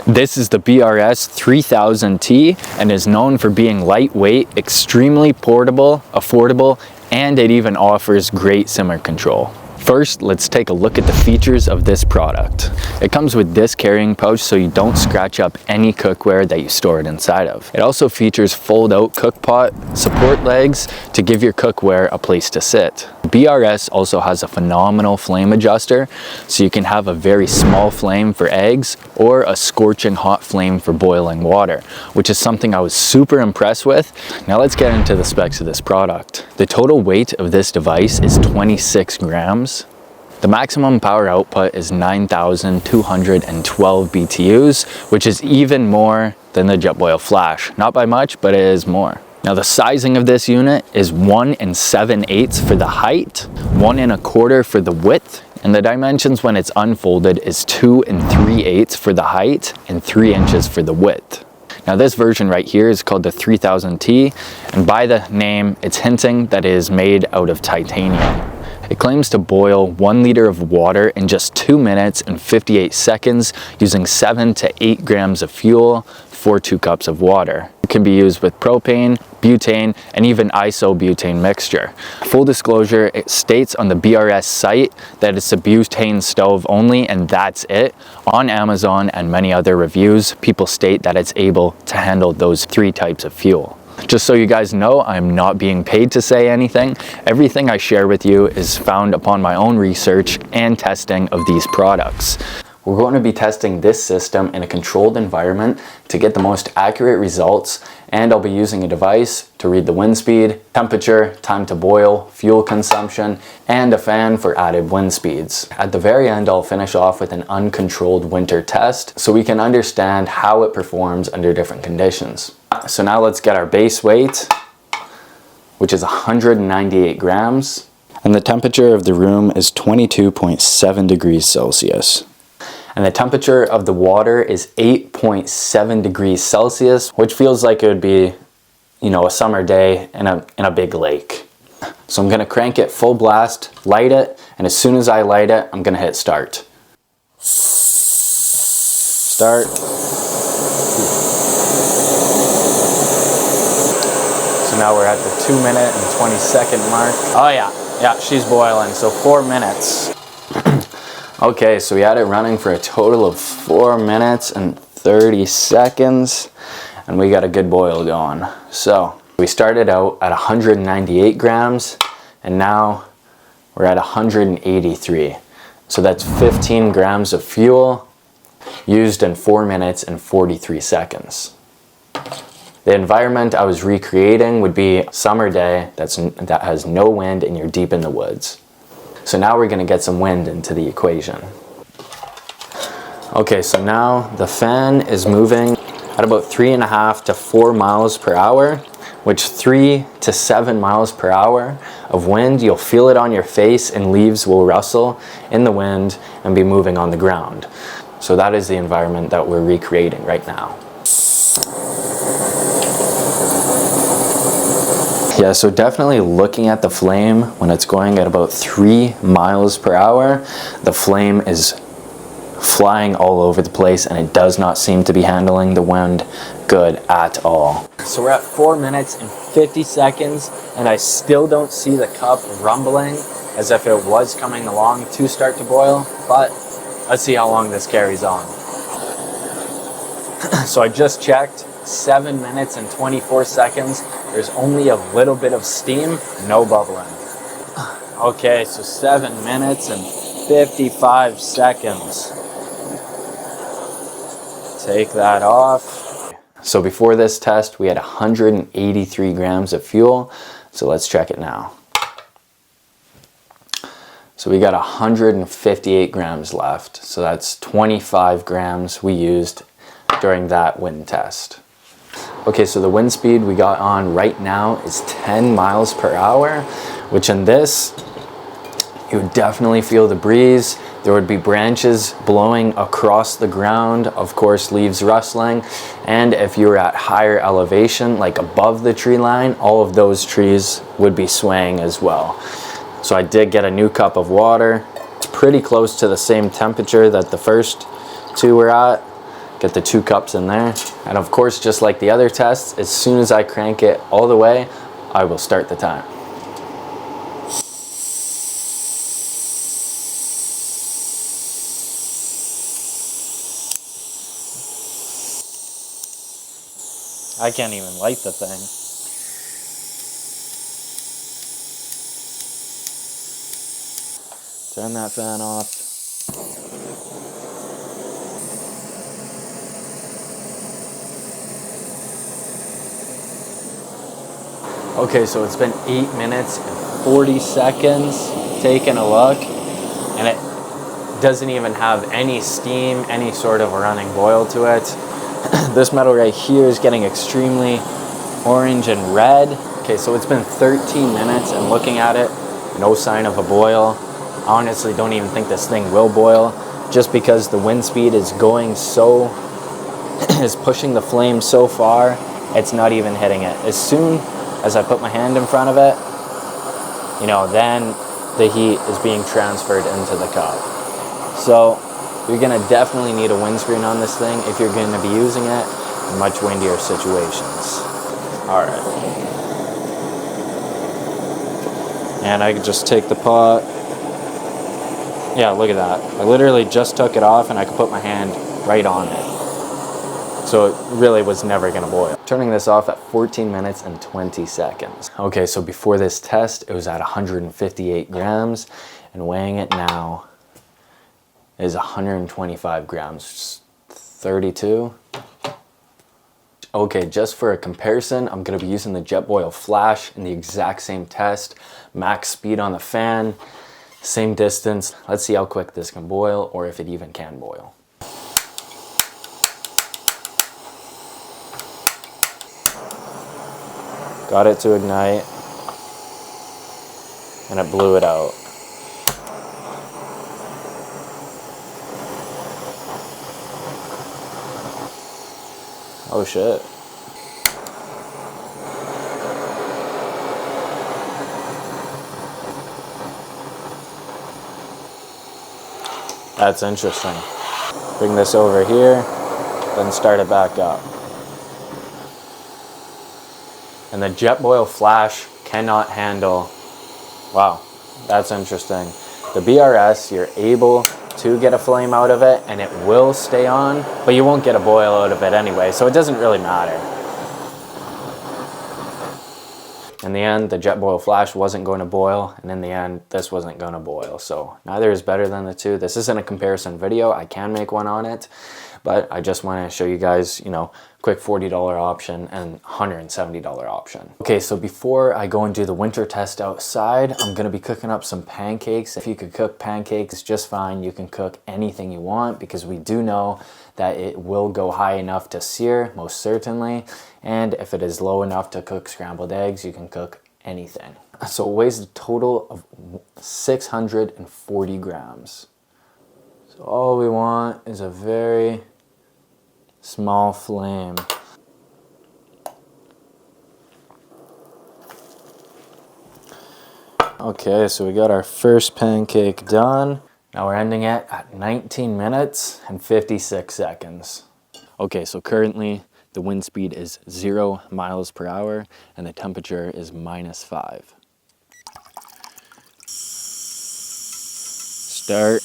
This is the BRS 3000T and is known for being lightweight, extremely portable, affordable, and it even offers great simmer control. First, let's take a look at the features of this product. It comes with this carrying pouch so you don't scratch up any cookware that you store it inside of. It also features fold-out cook pot, support legs to give your cookware a place to sit. BRS also has a phenomenal flame adjuster, so you can have a very small flame for eggs or a scorching hot flame for boiling water, which is something I was super impressed with. Now let's get into the specs of this product. The total weight of this device is 26 grams. The maximum power output is 9,212 BTUs, which is even more than the Jetboil Flash. Not by much, but it is more. Now the sizing of this unit is 1 7/8 for the height, 1 1/4 for the width, and the dimensions when it's unfolded is 2 3/8 for the height and 3 inches for the width. Now this version right here is called the 3000T, and by the name it's hinting that it is made out of titanium. It claims to boil 1 liter of water in just 2 minutes and 58 seconds using 7 to 8 grams of fuel for 2 cups of water. It can be used with propane, butane, and even isobutane mixture. Full disclosure, it states on the BRS site that it's a butane stove only and that's it. On Amazon and many other reviews, people state that it's able to handle those 3 types of fuel. Just so you guys know, I'm not being paid to say anything. Everything I share with you is found upon my own research and testing of these products. We're going to be testing this system in a controlled environment to get the most accurate results, and I'll be using a device to read the wind speed, temperature, time to boil, fuel consumption, and a fan for added wind speeds. At the very end, I'll finish off with an uncontrolled winter test so we can understand how it performs under different conditions. So now let's get our base weight, which is 198 grams, and the temperature of the room is 22.7 degrees Celsius. And the temperature of the water is 8.7 degrees Celsius, which feels like it would be, a summer day in a big lake. So I'm gonna crank it full blast, light it, and as soon as I light it, I'm gonna hit start. Start. So now we're at the 2 minute and 20-second mark. Oh yeah, she's boiling, so 4 minutes. Okay, so we had it running for a total of 4 minutes and 30 seconds, and we got a good boil going. So we started out at 198 grams, and now we're at 183. So that's 15 grams of fuel used in 4 minutes and 43 seconds. The environment I was recreating would be a summer day that has no wind and you're deep in the woods. So now we're going to get some wind into the equation. Okay, so now the fan is moving at about 3.5 to 4 miles per hour, which 3 to 7 miles per hour of wind, you'll feel it on your face and leaves will rustle in the wind and be moving on the ground. So that is the environment that we're recreating right now. Yeah, so definitely looking at the flame when it's going at about 3 miles per hour, the flame is flying all over the place and it does not seem to be handling the wind good at all. So we're at 4 minutes and 50 seconds and I still don't see the cup rumbling as if it was coming along to start to boil, but let's see how long this carries on. So I just checked. 7 minutes and 24 seconds. There's only a little bit of steam, no bubbling. Okay, so 7 minutes and 55 seconds. Take that off. So before this test, we had 183 grams of fuel. So let's check it now. So we got 158 grams left. So that's 25 grams we used during that wind test. Okay, so the wind speed we got on right now is 10 miles per hour, which in this, you would definitely feel the breeze. There would be branches blowing across the ground, of course leaves rustling, and if you were at higher elevation, like above the tree line, all of those trees would be swaying as well. So I did get a new cup of water. It's pretty close to the same temperature that the first two were at. Get the 2 cups in there. And of course, just like the other tests, as soon as I crank it all the way, I will start the time. I can't even light the thing. Turn that fan off. Okay, so it's been 8 minutes and 40 seconds taking a look, and it doesn't even have any steam, any sort of running boil to it. This metal right here is getting extremely orange and red. Okay, so it's been 13 minutes and looking at it, no sign of a boil. I honestly don't even think this thing will boil, just because the wind speed is going so, is pushing the flame so far, it's not even hitting it. As soon as I put my hand in front of it, you know, then the heat is being transferred into the cup. So you're gonna definitely need a windscreen on this thing if you're gonna be using it in much windier situations. All right. And I could just take the pot. Yeah, look at that. I literally just took it off and I could put my hand right on it. So it really was never gonna boil. Turning this off at 14 minutes and 20 seconds. Okay, so before this test, it was at 158 grams, and weighing it now is 125 grams, 32. Okay, just for a comparison, I'm gonna be using the Jetboil Flash in the exact same test. Max speed on the fan, same distance. Let's see how quick this can boil, or if it even can boil. Got it to ignite, and it blew it out. Oh shit. That's interesting. Bring this over here, then start it back up. And the Jetboil Flash cannot handle, wow, that's interesting. The BRS, you're able to get a flame out of it and it will stay on, but you won't get a boil out of it anyway, so it doesn't really matter. In the end, the Jetboil Flash wasn't going to boil, and in the end, this wasn't going to boil. So neither is better than the two. This isn't a comparison video. I can make one on it, but I just want to show you guys, you know, quick $40 option and $170 option. Okay, so before I go and do the winter test outside, I'm going to be cooking up some pancakes. If you could cook pancakes just fine, you can cook anything you want, because we do know that it will go high enough to sear, most certainly. And if it is low enough to cook scrambled eggs, you can cook anything. So it weighs a total of 640 grams. So all we want is a very small flame. Okay, so we got our first pancake done. Now we're ending it at 19 minutes and 56 seconds. Okay, so currently the wind speed is 0 miles per hour and the temperature is -5. Start.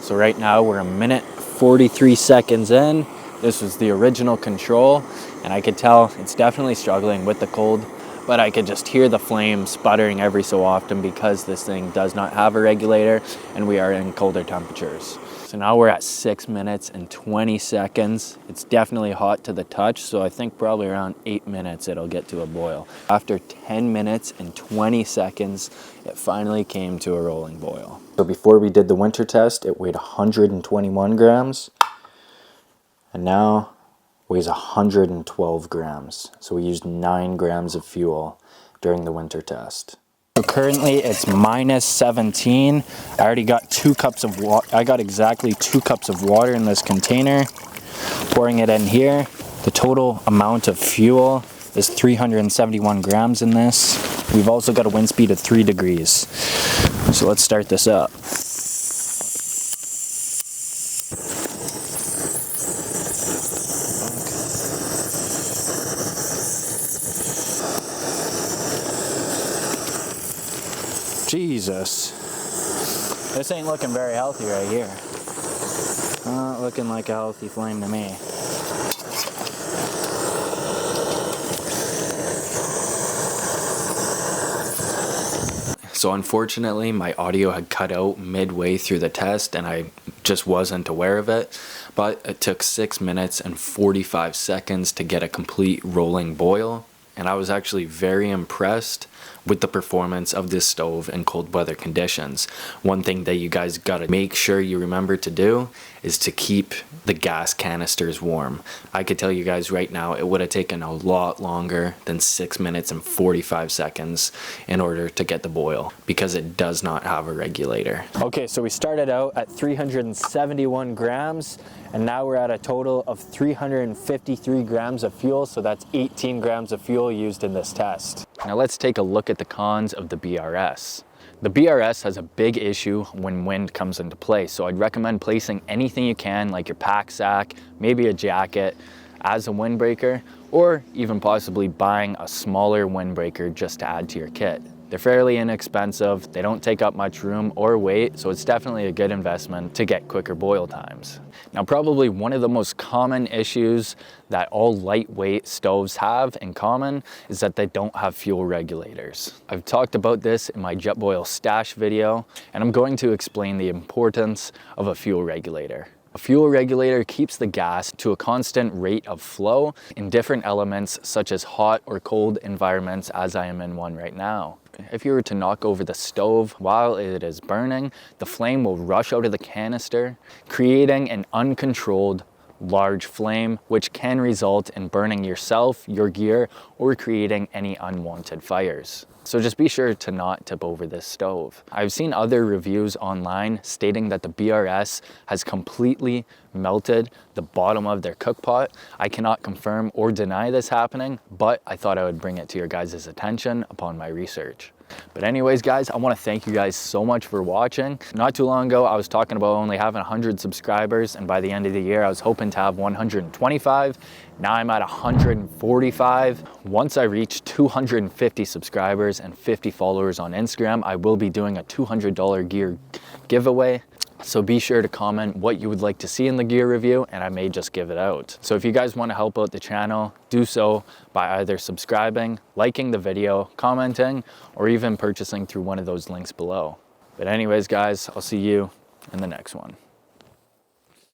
So right now we're 1:43 seconds in. This was the original control, and I could tell it's definitely struggling with the cold, but I could just hear the flame sputtering every so often because this thing does not have a regulator and we are in colder temperatures. So now we're at 6 minutes and 20 seconds. It's definitely hot to the touch, so I think probably around 8 minutes it'll get to a boil. After 10 minutes and 20 seconds, it finally came to a rolling boil. So before we did the winter test, it weighed 121 grams, and now weighs 112 grams. So we used 9 grams of fuel during the winter test. So currently it's -17. I already got 2 cups of water. I got exactly 2 cups of water in this container. Pouring it in here. The total amount of fuel is 371 grams in this. We've also got a wind speed of 3 degrees. So let's start this up. Jesus. This ain't looking very healthy right here. Not looking like a healthy flame to me. So unfortunately, my audio had cut out midway through the test and I just wasn't aware of it. But it took 6 minutes and 45 seconds to get a complete rolling boil. And I was actually very impressed with the performance of this stove in cold weather conditions. One thing that you guys gotta make sure you remember to do is to keep the gas canisters warm. I could tell you guys right now, it would have taken a lot longer than 6 minutes and 45 seconds in order to get the boil, because it does not have a regulator. Okay, so we started out at 371 grams, and now we're at a total of 353 grams of fuel, so that's 18 grams of fuel used in this test. Now let's take a look at the cons of the BRS. The BRS has a big issue when wind comes into play, so I'd recommend placing anything you can, like your pack sack, maybe a jacket, as a windbreaker, or even possibly buying a smaller windbreaker just to add to your kit. They're fairly inexpensive, they don't take up much room or weight, so it's definitely a good investment to get quicker boil times. Now, probably one of the most common issues that all lightweight stoves have in common is that they don't have fuel regulators. I've talked about this in my Jetboil stash video, and I'm going to explain the importance of a fuel regulator. A fuel regulator keeps the gas to a constant rate of flow in different elements such as hot or cold environments, as I am in one right now. If you were to knock over the stove while it is burning, the flame will rush out of the canister, creating an uncontrolled large flame, which can result in burning yourself, your gear, or creating any unwanted fires. So just be sure to not tip over this stove. I've seen other reviews online stating that the BRS has completely melted the bottom of their cook pot. I cannot confirm or deny this happening, but I thought I would bring it to your guys' attention upon my research. But anyways, guys, I want to thank you guys so much for watching. Not too long ago, I was talking about only having 100 subscribers, and by the end of the year, I was hoping to have 125. Now I'm at 145. Once I reach 250 subscribers and 50 followers on Instagram, I will be doing a $200 gear giveaway. So be sure to comment what you would like to see in the gear review, and I may just give it out. So if you guys want to help out the channel, do so by either subscribing, liking the video, commenting, or even purchasing through one of those links below. But anyways, guys, I'll see you in the next one.